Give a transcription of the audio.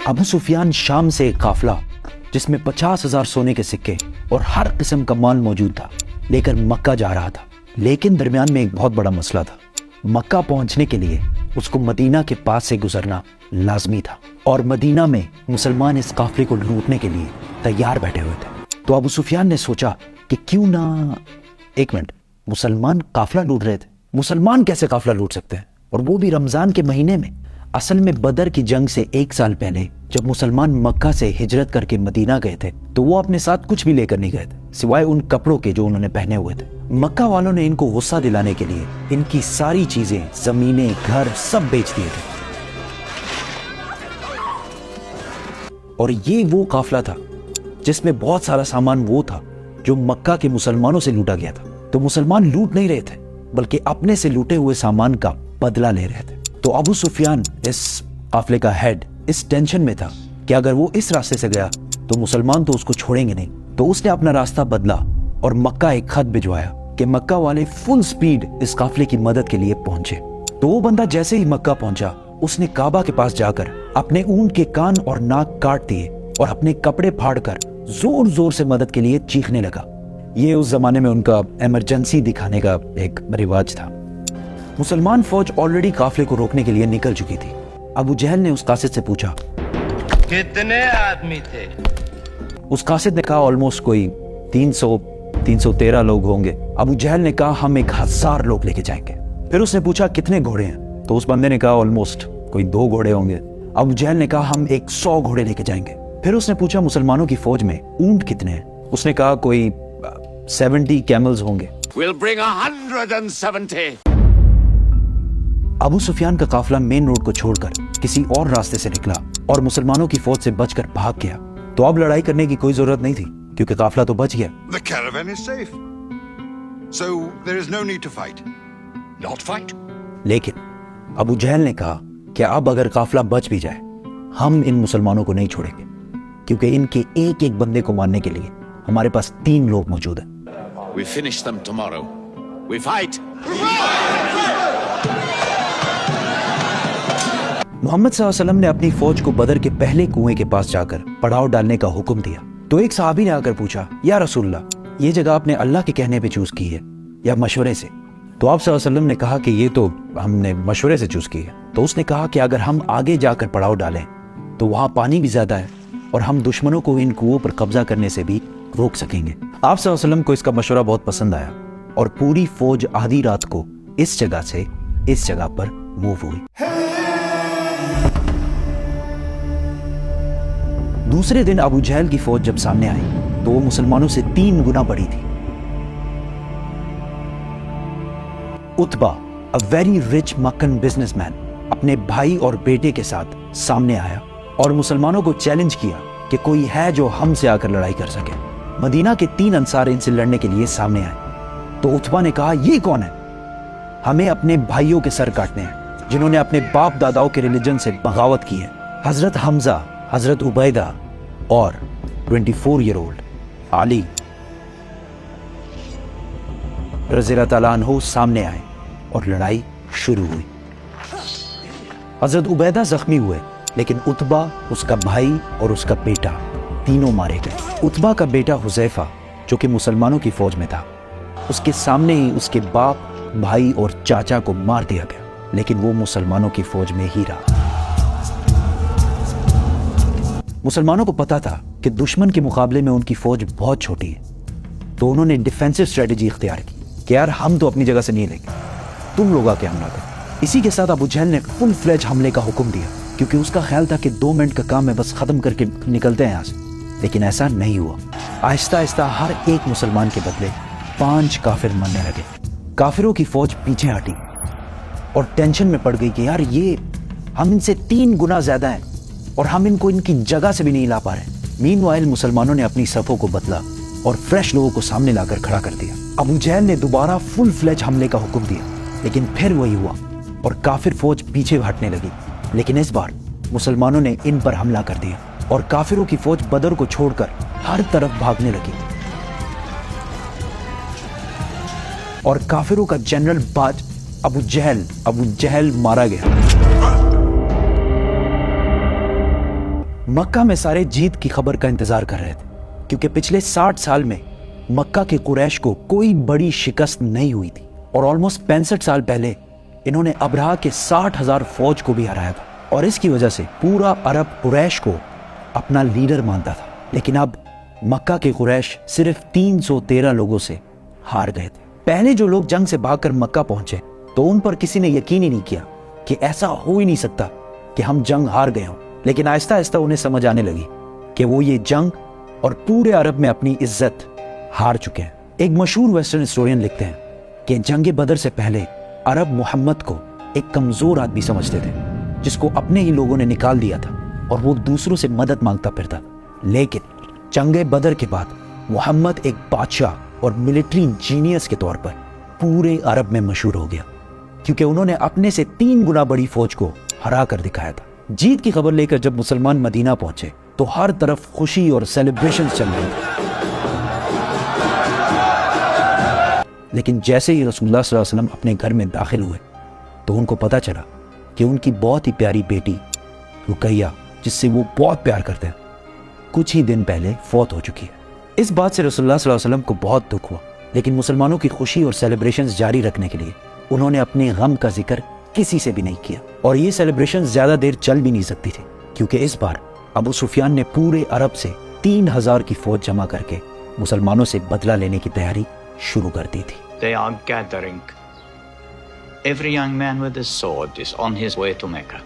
ابو سفیان شام سے ایک قافلہ جس میں 50,000 سونے کے سکے اور ہر قسم کا مال موجود تھا لے کر مکہ جا رہا تھا، لیکن درمیان میں ایک بہت بڑا مسئلہ تھا۔ مکہ پہنچنے کے لیے اس کو مدینہ کے پاس سے گزرنا لازمی تھا، اور مدینہ میں مسلمان اس قافلے کو لوٹنے کے لیے تیار بیٹھے ہوئے تھے۔ تو ابو سفیان نے سوچا کہ کیوں نہ ایک منٹ، مسلمان قافلہ لوٹ رہے تھے، مسلمان کیسے قافلہ لوٹ سکتے ہیں، اور وہ بھی رمضان کے مہینے میں؟ اصل میں بدر کی جنگ سے 1 سال پہلے جب مسلمان مکہ سے ہجرت کر کے مدینہ گئے تھے تو وہ اپنے ساتھ کچھ بھی لے کر نہیں گئے تھے سوائے ان کپڑوں کے جو انہوں نے پہنے ہوئے تھے۔ مکہ والوں نے ان کو غصہ دلانے کے لیے ان کی ساری چیزیں، زمینیں، گھر سب بیچ دیے تھے، اور یہ وہ قافلہ تھا جس میں بہت سارا سامان وہ تھا جو مکہ کے مسلمانوں سے لوٹا گیا تھا۔ تو مسلمان لوٹ نہیں رہے تھے بلکہ اپنے سے لوٹے ہوئے سامان کا بدلہ لے رہے تھے۔ تو ابو سفیان اس قافلے کا ہیڈ اس ٹینشن میں تھا کہ اگر وہ اس راستے سے گیا تو مسلمان تو اس کو چھوڑیں گے نہیں، تو اس نے اپنا راستہ بدلا اور مکہ ایک خط بھجوایا کہ مکہ والے فل سپیڈ اس قافلے کی مدد کے لیے پہنچے۔ تو وہ بندہ جیسے ہی مکہ پہنچا اس نے کعبہ کے پاس جا کر اپنے اونٹ کے کان اور ناک کاٹ دیے اور اپنے کپڑے پھاڑ کر زور زور سے مدد کے لیے چیخنے لگا۔ یہ اس زمانے میں ان کا ایمرجنسی دکھانے کا ایک رواج تھا۔ مسلمان فوج آلریڈی قافلے کو روکنے کے لیے نکل چکی تھی۔ ابو جہل نے اس قاصد سے پوچھا کتنے آدمی تھے؟ اس قاصد نے کہا آلموسٹ کوئی 313 لوگ ہوں گے۔ ابو جہل نے کہا ہم 1000 لوگ لے کے جائیں گے۔ پھر اس نے پوچھا کتنے گھوڑے ہیں؟ تو اس بندے نے کہا آلموسٹ کوئی 2 گھوڑے ہوں گے۔ ابو جہل نے کہا ہم 100 گھوڑے لے کے جائیں گے۔ پھر اس نے پوچھا مسلمانوں کی فوج میں اونٹ کتنے ہیں؟ اس نے کہا کوئی 70 کیملز ہوں گے۔ We'll bring 170. ابو سفیان کا قافلہ مین روڈ کو چھوڑ کر کسی اور راستے سے نکلا اور مسلمانوں کی فوج سے بچ کر بھاگ گیا۔ تو اب لڑائی کرنے کی کوئی ضرورت نہیں تھی کیونکہ قافلہ تو بچ گیا۔ The caravan is safe. So there is no need to fight. Not fight. لیکن ابو جہل نے کہا کہ اب اگر قافلہ بچ بھی جائے ہم ان مسلمانوں کو نہیں چھوڑیں گے کیونکہ ان کے ایک ایک بندے کو مارنے کے لیے ہمارے پاس 3 لوگ موجود ہیں۔ We finish them tomorrow. We fight. محمد صلی اللہ علیہ وسلم نے اپنی فوج کو بدر کے پہلے کنویں کے پاس جا کر پڑاؤ ڈالنے کا حکم دیا۔ تو ایک صحابی نے آ کر پوچھا یا رسول اللہ، یہ جگہ آپ نے اللہ کے کہنے پہ چوز کی ہے یا مشورے سے؟ تو آپ صلی اللہ علیہ وسلم نے کہا کہ یہ تو ہم نے مشورے سے چوز کی ہے۔ تو اس نے کہا کہ اگر ہم آگے جا کر پڑاؤ ڈالیں تو وہاں پانی بھی زیادہ ہے اور ہم دشمنوں کو ان کنووں پر قبضہ کرنے سے بھی روک سکیں گے۔ آپ صلی اللہ علیہ وسلم کو اس کا مشورہ بہت پسند آیا اور پوری فوج آدھی رات کو اس جگہ سے اس جگہ پر موو ہوئی۔ دوسرے دن ابو جہل کی فوج جب سامنے آئی تو وہ مسلمانوں سے 3 گنا بڑی تھی۔ اتبا a very rich Meccan businessman اپنے بھائی اور بیٹے کے ساتھ سامنے آیا اور مسلمانوں کو چیلنج کیا کہ کوئی ہے جو ہم سے آ کر لڑائی کر سکے۔ مدینہ کے 3 انصار ان سے لڑنے کے لیے سامنے آئے۔ تو اتبا نے کہا یہ کون ہے؟ ہمیں اپنے بھائیوں کے سر کاٹنے ہیں جنہوں نے اپنے باپ داداؤں کے ریلیجن سے بغاوت کی ہے۔ حضرت حمزہ، حضرت عبیدہ اور 24 ایئر اولڈ علی رضی اللہ تعالیٰ عنہ سامنے آئے اور لڑائی شروع ہوئی۔ حضرت عبیدہ زخمی ہوئے لیکن اتبا، اس کا بھائی اور اس کا بیٹا تینوں مارے گئے۔ اتبا کا بیٹا حذیفہ جو کہ مسلمانوں کی فوج میں تھا، اس کے سامنے ہی اس کے باپ، بھائی اور چاچا کو مار دیا گیا، لیکن وہ مسلمانوں کی فوج میں ہی رہا۔ مسلمانوں کو پتا تھا کہ دشمن کے مقابلے میں ان کی فوج بہت چھوٹی ہے، تو انہوں نے ڈیفینسو اسٹریٹجی اختیار کی کہ یار ہم تو اپنی جگہ سے نہیں لیں گے، تم لوگ آ کے حملہ کرو۔ اسی کے ساتھ ابو جہل نے فل فلیج حملے کا حکم دیا کیونکہ اس کا خیال تھا کہ 2 منٹ کا کام ہے، بس ختم کر کے نکلتے ہیں یہاں سے، لیکن ایسا نہیں ہوا۔ آہستہ آہستہ ہر ایک مسلمان کے بدلے 5 کافر مرنے لگے۔ کافروں کی فوج پیچھے ہٹی اور ٹینشن میں پڑ گئی کہ یار یہ ہم ان سے 3 گنا زیادہ ہیں اور ہم ان کو ان کی جگہ سے بھی نہیں لا پا رہے۔ مین وائل مسلمانوں نے اپنی صفوں کو بدلا اور فریش لوگوں کو سامنے لا کر کھڑا کر دیا۔ ابو جہل نے دوبارہ فل فلیج حملے کا حکم دیا لیکن پھر وہی ہوا اور کافر فوج پیچھے ہٹنے لگی، لیکن اس بار مسلمانوں نے ان پر حملہ کر دیا اور کافروں کی فوج بدر کو چھوڑ کر ہر طرف بھاگنے لگی اور کافروں کا جنرل باج ابو جہل مارا گیا۔ مکہ میں سارے جیت کی خبر کا انتظار کر رہے تھے، کیونکہ پچھلے 60 سال میں مکہ کے قریش کو کوئی بڑی شکست نہیں ہوئی تھی، اور آلموسٹ 65 سال پہلے انہوں نے ابرہہ کے 60,000 فوج کو بھی ہرایا تھا، اور اس کی وجہ سے پورا عرب قریش کو اپنا لیڈر مانتا تھا۔ لیکن اب مکہ کے قریش صرف 313 لوگوں سے ہار گئے تھے۔ پہلے جو لوگ جنگ سے بھاگ کر مکہ پہنچے تو ان پر کسی نے یقین ہی نہیں کیا کہ ایسا ہو ہی نہیں سکتا کہ ہم جنگ ہار گئے ہوں، لیکن آہستہ آہستہ انہیں سمجھ آنے لگی کہ وہ یہ جنگ اور پورے عرب میں اپنی عزت ہار چکے ہیں۔ ایک مشہور ویسٹرن ہسٹورین لکھتے ہیں کہ جنگ بدر سے پہلے عرب محمد کو ایک کمزور آدمی سمجھتے تھے جس کو اپنے ہی لوگوں نے نکال دیا تھا اور وہ دوسروں سے مدد مانگتا پھرتا تھا، لیکن جنگ بدر کے بعد محمد ایک بادشاہ اور ملٹری انجینئرز کے طور پر پورے عرب میں مشہور ہو گیا، کیونکہ انہوں نے اپنے سے 3 گنا بڑی فوج کو ہرا کر دکھایا تھا۔ جیت کی خبر لے کر جب مسلمان مدینہ پہنچے تو ہر طرف خوشی اور سیلیبریشن چل رہی تھی، لیکن جیسے ہی رسول اللہ صلی اللہ علیہ وسلم اپنے گھر میں داخل ہوئے تو ان کو پتا چلا کہ ان کی بہت ہی پیاری بیٹی رقیہ، جس سے وہ بہت پیار کرتے ہیں، کچھ ہی دن پہلے فوت ہو چکی ہے۔ اس بات سے رسول اللہ صلی اللہ علیہ وسلم کو بہت دکھ ہوا، لیکن مسلمانوں کی خوشی اور سیلیبریشنز جاری رکھنے کے لیے انہوں نے اپنے غم کا ذکر کسی سے بھی نہیں کیا، اور یہ سیلیبریشن زیادہ دیر چل بھی نہیں سکتی تھی، کیونکہ اس بار ابو سفیان نے پورے عرب سے 3000 کی فوج جمع کر کے مسلمانوں سے بدلہ لینے کی تیاری شروع کر دی تھی۔ They are gathering. Every young man with a sword is on his way to Mecca.